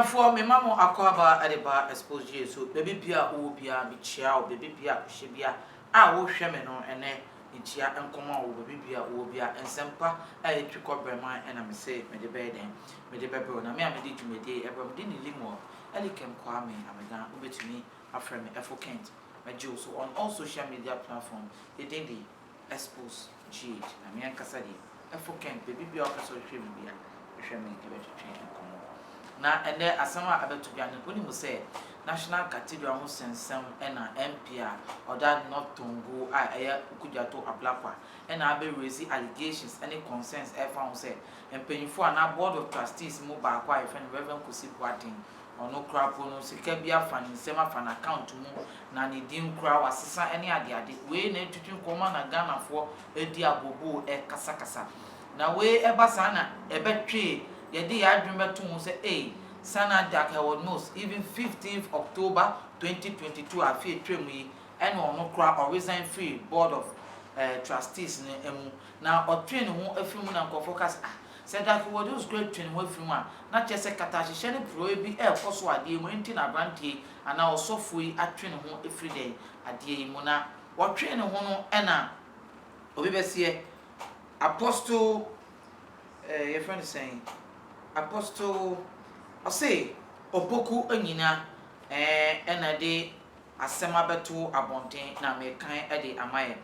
for me mama akwaba adeba Xposed so baby bia wo bia bi chia o baby bia hye bia a wo hwe me no ene ntia enkoma wo baby bia wo bia ensempa a etwikọ brema ena me say me de be den me de bebro na me a me de dwumede ebro me de ni limo elikem kwa me amega obetumi afre me efo kent me jo so on all social media platforms they dey the Xposed na me ankasa di efo kent baby bia o so hwe me bia hwe me de betwetwe enkomo na ene asama abetu bia ne koni mu say National Cathedral ho sensem ena MPA oda not tongo a eya ukujato ablakwa ena abe raise allegations any concerns e found say empanyfo na board of trustees mo ba kwa e friend Reverend Kusi Boatin ono kra pono sika bia fan nsema fan account mu na ne din kra wasesa ene ade we na etutun koma na Ghana fo edi abobo e kasakasa na we ebasa na ebetwe yedi ya adwumeto mu say Sana Heward-Mills even 15th October 2022 afi etwemu yi ene ono kra or resign free board of trustees ne emu na otwe ne ho afimu na focus said that what was great twin ho afimu a na chese kata hye ne pro bi e koso ade mu enti na brantie ana osofo yi atwe ne ho efri den ade yi mu na otwe ne ho no ena obi besie Apostle your friend is saying Apostle I say Opoku Onyinah ena de asema beto abonten na mekan e de amaye.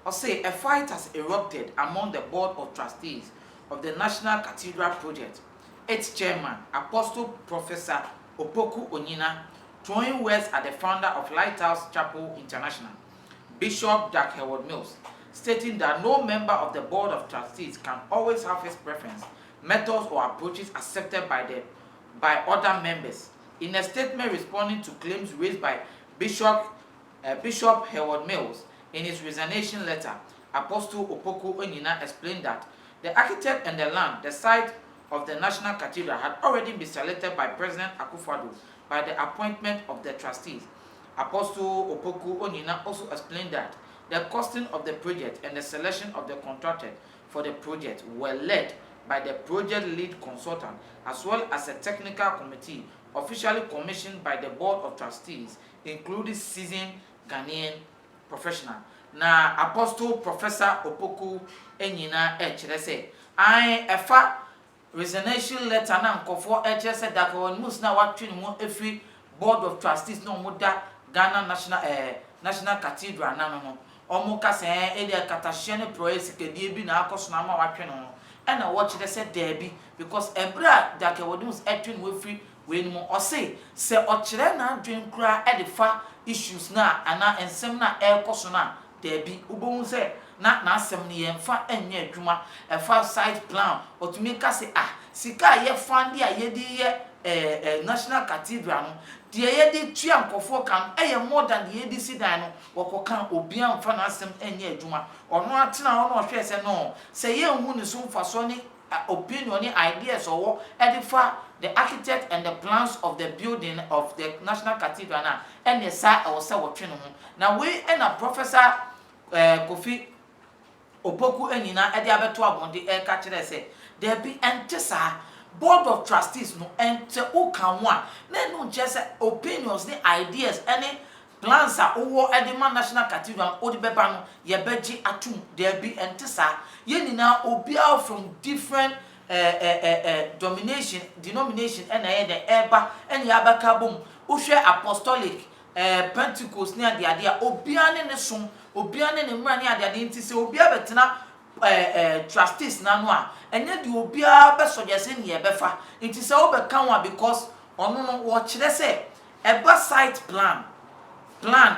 I say a fight has erupted among the board of trustees of the National Cathedral project. Its chairman, Apostle Professor Opoku Onyinah, throwing words at the founder of Lighthouse Chapel International, Bishop Heward-Mills, stating that no member of the board of trustees can always have his preference, methods or approaches accepted by other members. In a statement responding to claims raised by Bishop Heward-Mills in his resignation letter, Apostle Opoku Onyinah explained that the architect and the land, the site of the National Cathedral, had already been selected by President Akufo-Addo by the appointment of the trustees. Apostle Opoku Onyinah also explained that the costing of the project and the selection of the contractor for the project were led by the project lead consultant, as well as a technical committee officially commissioned by the board of trustees, including seasoned Ghanaian professional. Na Apostle Professor Opoku Onyinah say, I efa resignation letter na nkofo say that Heward-Mills na watwin mo every board of trustees no moda Ghana National Cathedral na no omo ka say e de katahye ne proyesi kedie bi na akoso na ma watwe no and I watch they said Debbie because ebra that Heward-Mills etwin we free we no or say ochire na adwen kura edifa issues na ana ensem na ekoso na Debbie ubon say na asem ne yemfa enye adwuma efa site plan otumi ka say sika ye fund a ye di ye National Cathedral no de ye di tua nkofo kan eye more than the ye di sidan no wokokan obia mfa na asem enye adwuma ono atena ono hwe se no se ye hu ne so mfa so ni opinion ni ideas or edify the architect and the plans of the building of the National Cathedral na and the sa or say wotwe no na we and a Professor Kofi Opoku Onyinah e de abeto abonde e ka kire se there be entesa board of trustees no ente ukanwa na no just opinions the ideas any plans are owo edema National Cathedral odi beba no ye beji atum there be entesa ye nina obia from different denomination and the eba and yabaka bom uhwe apostolic Pentecost ni ade obia ne som obia ne mra ne ade nti se obia betena trustees na no a enye de obia be suggest ne ye befa nti se obeka wa because ono no wo kire se eba site plan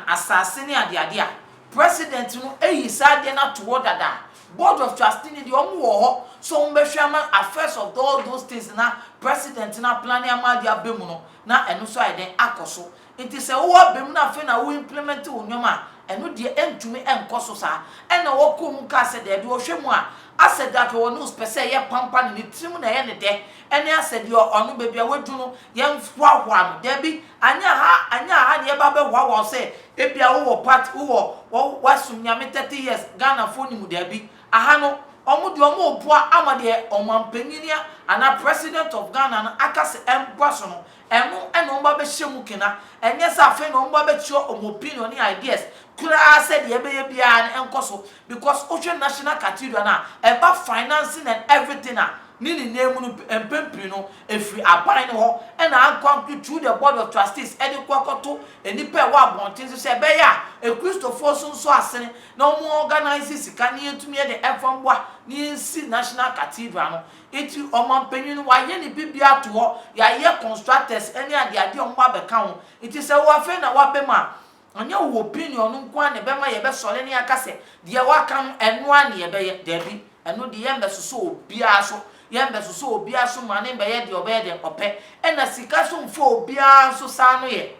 assassin ade a president no eyi sade na toward dada board of trustees ni de omo wo ho so mbehwama affairs of all those things na president na plan ya ma de abemu no na eno so aiden akoso nti se wo abemu na fe na wo implement wo nyoma eno de entumi enkoso sa ena wo kom ka se de wo hwemu a ased that wo no spese ye pampa ni trim na ye ne de ene ased yo ono bebia wadu no ye mfwa no de bi anya ha ne ye ba be hwa se ebia wo part wo wasum nyame 30 years Ghana phone mu de bi aha no omo de omo boa amade omampanyinia ana president of Ghana na akase embwa so no eno eno mba be hyemu kena enye sa afi no mba be chio opinion ni ideas kura said ye be bia na enkoso because ocean national cathedral na eba financing and everything na nini name no empempiri no efri aban ne ho ena ankwanku through the board of trustees edi kwakoto enipa e wa abonten so se be ya e Christopher so asene na omo organize sika ne yetumi e de efamboa ni si national cathedral no eti omampanyin no wa ye ne bibia to ho ya ye constructors eni ade omo abeka ho eti se wa fe na wa bema anya wo opinion no kwa ne bema ye be sole ne akase de wa kan eno ane ye be debi eno de ye mbe so obia so yembe so obia so mane be ye de obe de ope ena sika so mfo obia so sa no ye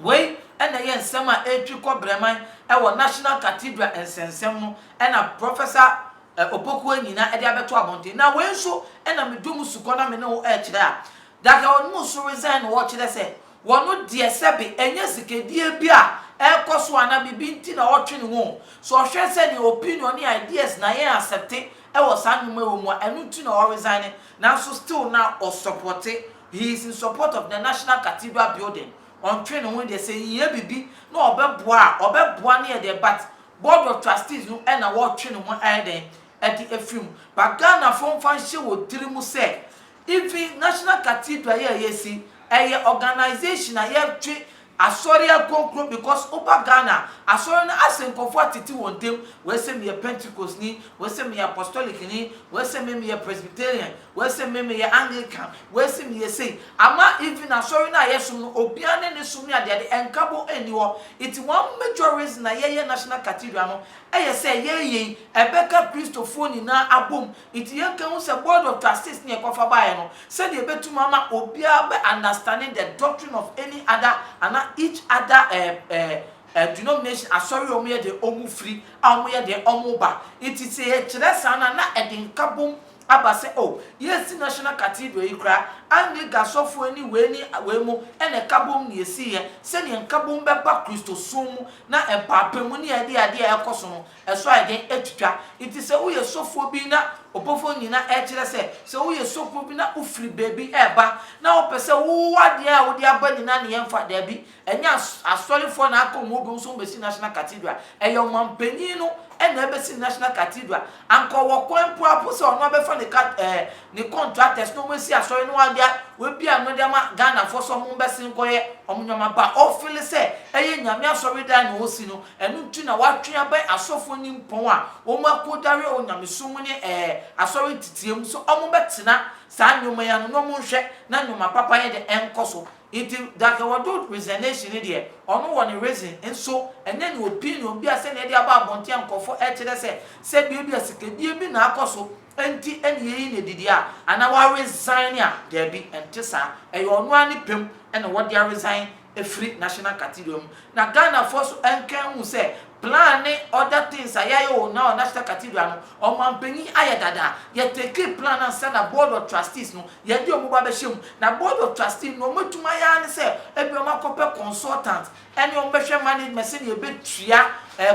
we ena ye nsema etwi kobreman e wo national cathedral ensensem no ena professor Opoku Onyinah e de abeto abonte na we nso ena medum suko na me ne wo e kire a daga wonu so resign wo kire se wonu de sebe enye sikedie bia e koso ana bibi nti na wo twene ho so hwe se ni opinion ni ideas na ye accept e was animal and no resigning. Now, so still now or support it. He is in support of the National Cathedral building. On training when they say, yeah, baby, no, or near there, but board of trustees, no, and a war training one at the film. But Ghana phone function would tell say, if the National Cathedral, yeah, see, a organization, I have treat. Asori akonkron because over Ghana asori na asenkofo atiti wontem we say me Pentecost ni we say me apostolic ni we say me Presbyterian we say me Anglican we say me say ama even asori na yesum no obiane ne sum ya de enkabo eniwo it one major reason na ye national cathedral no eye say ye ebeka Christopher ni na abom it ye kan say board of trustees ni ekofa bae no say de betum ama obia be understanding the doctrine of any other and each other denomination asori omo de omu free omo de omo ba it is a kire sana na edin kabum aba say oh yes national cathedral ikra Anglican sofo ani we mu ene kabum ni esi ye se ne kabum beba Christo sum na empapemu ni ade ekoso no eso ade etwitwa it is a we sofo bi na obofo nyina e kire se we sofo bi na ufri baby eba na opese wo ade a wo de aba nyina ne yemfa da bi enya asori fo na akomo obi so besi national cathedral eyo mampani no ena besi national cathedral anko wo kwampu apose ono abefa ne contractors no mesi asori no ade we bia no de ma Ghana for so mo besi nkoye omnyoma ba ofile se eye nyame asori da na osi no enu ntu na watwe aba asofo ni mpon a wo makodare onyame sumu ni asori titiem so omo betena sa nyoma ya no mo hwe na nyoma papa ye de enkoso iti daka wado resignation ni de ono woni reason enso enya ni opinion bi ase na de aba abonte ankofo e kire se bi asikadie bi na akoso enti eni yi ne didi a ana wa resign a there be entisa e ono ani pem ena wo de resign efri national cathedral na Ghana for so enkan hu se plan other things ayayo na national cathedral no o mampani ayedada ye take plan and send a board of trustees no ye di omo ba be hjem na board of trustees no matuma ya ne se ebi o makope consultant eni o behwe management se ye betua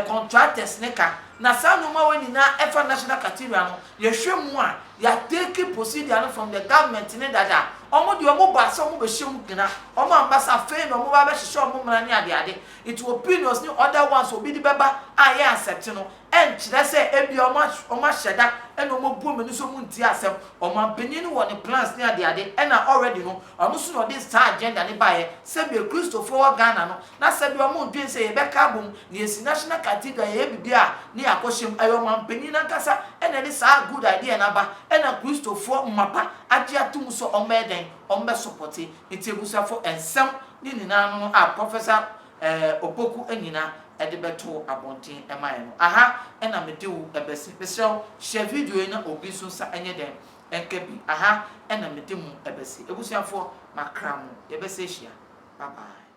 contractors ne ka na sanuma woni na efa national cathedral no ye hwemu a ya take procedure no from the government ne dada omo di omo ba se omo be hjem kina omo ambasa fe no omo ba be hye omo mra ne ade it will opinions ni other ones obi di beba aye accept no enkyere se ebi omo hyeda ena omo bu menu so mu nti asem omo ampanyin wo ne plans ne ade ena already no omo so no this star agenda ne bae se be Christopher Ghana no na se bi omo dwen se ye be ka bom ne esi national cathedral ye bibia ne akoshem ayo omo ampanyin nkasa ena ni sa good idea na ba ena Christopher mmapa age atum so omo eden omo support it ebusafo ensem ni nina no a professor Opoku Onyinah edebeto abontin emaye no aha ena medewu ebesi besel share video na obi so sa enye den enkebi aha ena medemu ebesi ebusuafo makramu yebese hia bye bye.